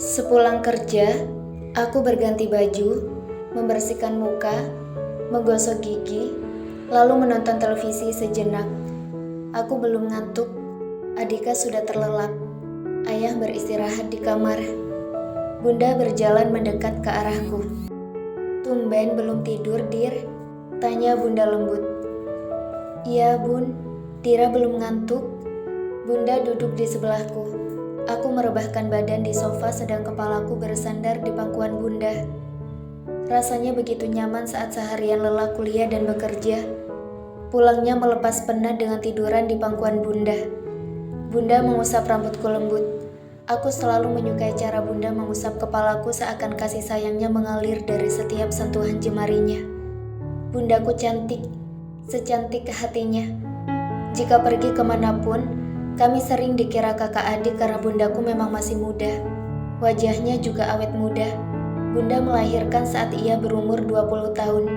Sepulang kerja, aku berganti baju, membersihkan muka, menggosok gigi, lalu menonton televisi sejenak. Aku belum ngantuk, Adika sudah terlelap. Ayah beristirahat di kamar. Bunda berjalan mendekat ke arahku. "Tumben belum tidur, Dir?" tanya Bunda lembut. "Iya, Bun. Tira belum ngantuk." Bunda duduk di sebelahku. Aku merebahkan badan di sofa sedang kepalaku bersandar di pangkuan Bunda. Rasanya begitu nyaman saat seharian lelah kuliah dan bekerja. Pulangnya melepas penat dengan tiduran di pangkuan Bunda. Bunda mengusap rambutku lembut. Aku selalu menyukai cara Bunda mengusap kepalaku seakan kasih sayangnya mengalir dari setiap sentuhan jemarinya. Bundaku cantik, secantik hatinya. Jika pergi kemanapun, kami sering dikira kakak adik karena bundaku memang masih muda. Wajahnya juga awet muda. Bunda melahirkan saat ia berumur 20 tahun,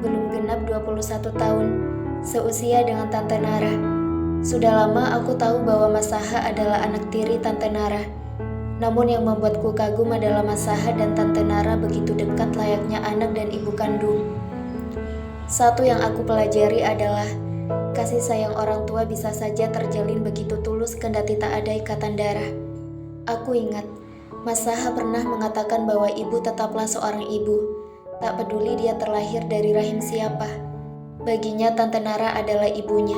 belum genap 21 tahun, seusia dengan Tante Nara. Sudah lama aku tahu bahwa Mas Saha adalah anak tiri Tante Nara. Namun yang membuatku kagum adalah Mas Saha dan Tante Nara begitu dekat layaknya anak dan ibu kandung. Satu yang aku pelajari adalah kasih sayang orang tua bisa saja terjalin begitu tulus kendati tak ada ikatan darah. Aku ingat, Mas Saha pernah mengatakan bahwa ibu tetaplah seorang ibu, tak peduli dia terlahir dari rahim siapa. Baginya Tante Nara adalah ibunya.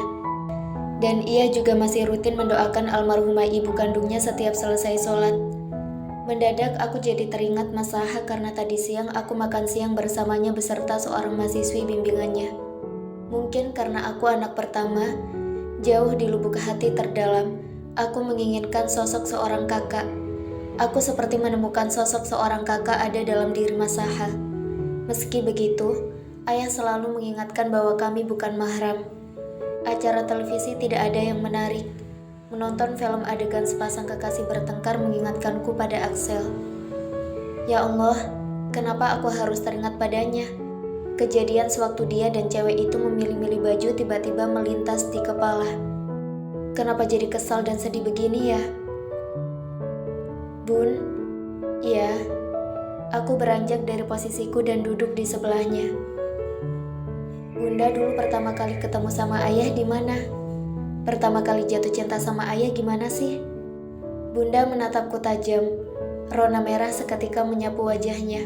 Dan ia juga masih rutin mendoakan almarhumah ibu kandungnya setiap selesai sholat. Mendadak aku jadi teringat Mas Saha karena tadi siang aku makan siang bersamanya beserta seorang mahasiswi bimbingannya. Mungkin karena aku anak pertama, jauh di lubuk hati terdalam, aku menginginkan sosok seorang kakak. Aku seperti menemukan sosok seorang kakak ada dalam diri Mas Saha. Meski begitu, ayah selalu mengingatkan bahwa kami bukan mahram. Acara televisi tidak ada yang menarik. Menonton film adegan sepasang kekasih bertengkar mengingatkanku pada Axel. Ya Allah, kenapa aku harus teringat padanya? Kejadian sewaktu dia dan cewek itu memilih-milih baju tiba-tiba melintas di kepala. Kenapa jadi kesal dan sedih begini ya? Bun, iya. Aku beranjak dari posisiku dan duduk di sebelahnya. Bunda dulu pertama kali ketemu sama ayah di mana? Pertama kali jatuh cinta sama ayah gimana sih? Bunda menatapku tajam. Rona merah seketika menyapu wajahnya.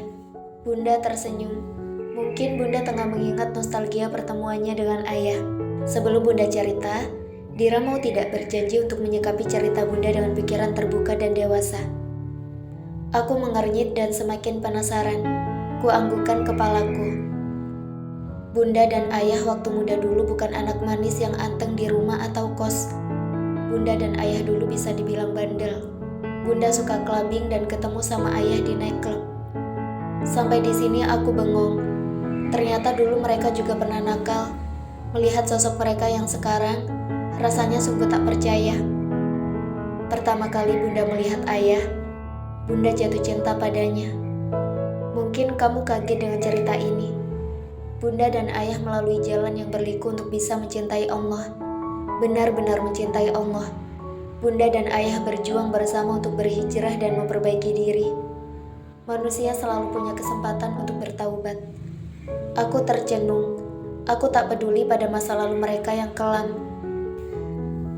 Bunda tersenyum. Mungkin Bunda tengah mengingat nostalgia pertemuannya dengan ayah. Sebelum Bunda cerita, Dira mau tidak berjanji untuk menyikapi cerita Bunda dengan pikiran terbuka dan dewasa. Aku mengernyit dan semakin penasaran. Kuanggukkan kepalaku. Bunda dan ayah waktu muda dulu bukan anak manis yang anteng di rumah atau kos. Bunda dan ayah dulu bisa dibilang bandel. Bunda suka clubbing dan ketemu sama ayah di nightclub. Sampai di sini aku bengong. Ternyata dulu mereka juga pernah nakal. Melihat sosok mereka yang sekarang, rasanya sungguh tak percaya. Pertama kali Bunda melihat ayah, Bunda jatuh cinta padanya. Mungkin kamu kaget dengan cerita ini. Bunda dan ayah melalui jalan yang berliku untuk bisa mencintai Allah. Benar-benar mencintai Allah. Bunda dan ayah berjuang bersama untuk berhijrah dan memperbaiki diri. Manusia selalu punya kesempatan untuk bertaubat. Aku tercenung. Aku tak peduli pada masa lalu mereka yang kelam.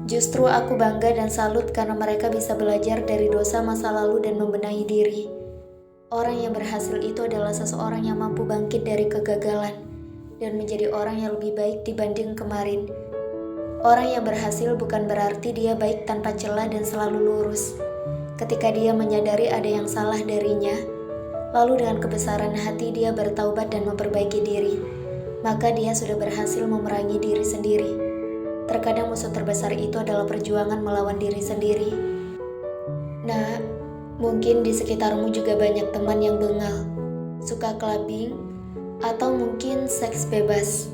Justru aku bangga dan salut karena mereka bisa belajar dari dosa masa lalu dan membenahi diri. Orang yang berhasil itu adalah seseorang yang mampu bangkit dari kegagalan dan menjadi orang yang lebih baik dibanding kemarin. Orang yang berhasil bukan berarti dia baik tanpa celah dan selalu lurus. Ketika dia menyadari ada yang salah darinya, lalu dengan kebesaran hati dia bertaubat dan memperbaiki diri, maka dia sudah berhasil memerangi diri sendiri. Terkadang musuh terbesar itu adalah perjuangan melawan diri sendiri. Nah, mungkin di sekitarmu juga banyak teman yang bengal, suka clubbing, atau mungkin seks bebas.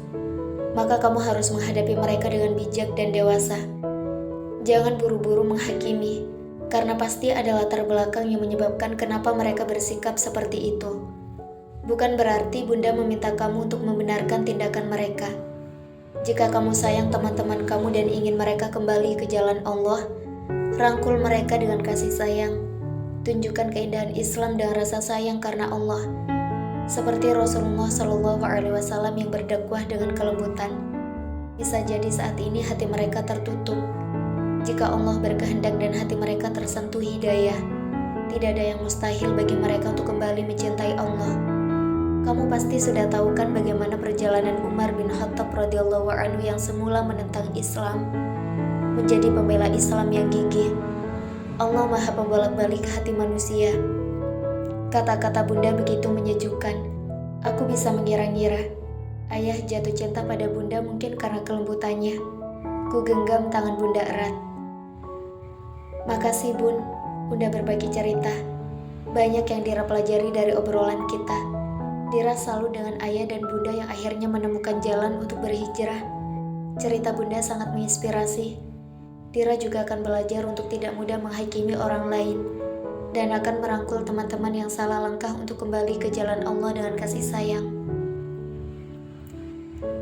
Maka kamu harus menghadapi mereka dengan bijak dan dewasa. Jangan buru-buru menghakimi, karena pasti ada latar belakang yang menyebabkan kenapa mereka bersikap seperti itu. Bukan berarti Bunda meminta kamu untuk membenarkan tindakan mereka. Jika kamu sayang teman-teman kamu dan ingin mereka kembali ke jalan Allah, rangkul mereka dengan kasih sayang. Tunjukkan keindahan Islam dan rasa sayang karena Allah. Seperti Rasulullah Shallallahu Alaihi Wasallam yang berdakwah dengan kelembutan. Bisa jadi saat ini hati mereka tertutup. Jika Allah berkehendak dan hati mereka tersentuh hidayah, tidak ada yang mustahil bagi mereka untuk kembali mencintai Allah. Kamu pasti sudah tahu kan bagaimana perjalanan Umar bin Khattab radhiyallahu anhu yang semula menentang Islam, menjadi pembela Islam yang gigih. Allah maha pembolak-balik hati manusia. Kata-kata bunda begitu menyejukkan. Aku bisa mengira-ngira. Ayah jatuh cinta pada bunda mungkin karena kelembutannya. Ku genggam tangan bunda erat. Makasih bun, bunda berbagi cerita. Banyak yang Dira pelajari dari obrolan kita. Dira selalu dengan ayah dan bunda yang akhirnya menemukan jalan untuk berhijrah. Cerita bunda sangat menginspirasi. Dira juga akan belajar untuk tidak mudah menghakimi orang lain dan akan merangkul teman-teman yang salah langkah untuk kembali ke jalan Allah dengan kasih sayang.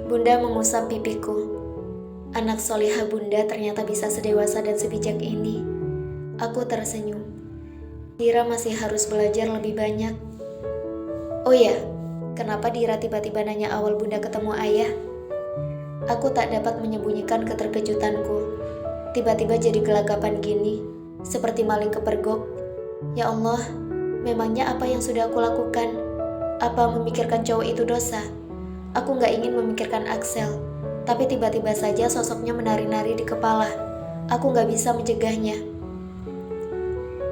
Bunda mengusap pipiku. Anak solihah bunda ternyata bisa sedewasa dan sebijak ini. Aku tersenyum. Dira masih harus belajar lebih banyak. Oh ya, kenapa Dira tiba-tiba nanya awal bunda ketemu ayah? Aku tak dapat menyembunyikan keterkejutanku. Tiba-tiba jadi gelagapan gini, seperti maling kepergok. Ya Allah, memangnya apa yang sudah aku lakukan? Apa memikirkan cowok itu dosa? Aku gak ingin memikirkan Axel, tapi tiba-tiba saja sosoknya menari-nari di kepala. Aku gak bisa mencegahnya.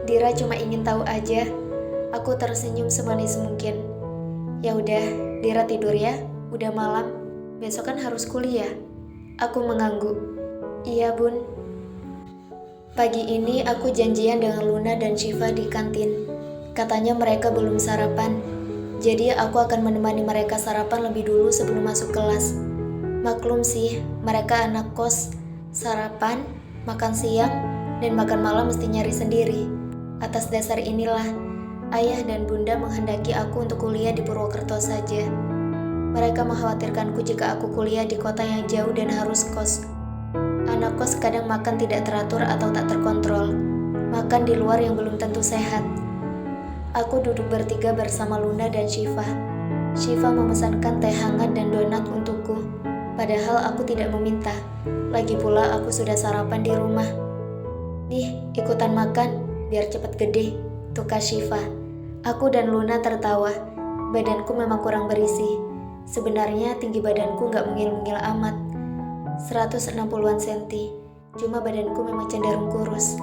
Dira cuma ingin tahu aja. Aku tersenyum semanis mungkin. Ya udah, Dira tidur ya. Udah malam. Besok kan harus kuliah. Aku mengangguk. Iya bun. Pagi ini aku janjian dengan Luna dan Syifa di kantin. Katanya mereka belum sarapan, jadi aku akan menemani mereka sarapan lebih dulu sebelum masuk kelas. Maklum sih, mereka anak kos. Sarapan, makan siang, dan makan malam mesti nyari sendiri. Atas dasar inilah, ayah dan bunda menghendaki aku untuk kuliah di Purwokerto saja. Mereka mengkhawatirkanku jika aku kuliah di kota yang jauh dan harus kos. Anak kos kadang makan tidak teratur atau tak terkontrol. Makan di luar yang belum tentu sehat. Aku duduk bertiga bersama Luna dan Syifa. Syifa memesankan teh hangat dan donat untukku. Padahal aku tidak meminta. Lagi pula aku sudah sarapan di rumah. Nih, ikutan makan, biar cepat gede, tukar Syifa. Aku dan Luna tertawa. Badanku memang kurang berisi. Sebenarnya tinggi badanku gak mungil-mungil amat. 160-an senti, cuma badanku memang cenderung kurus.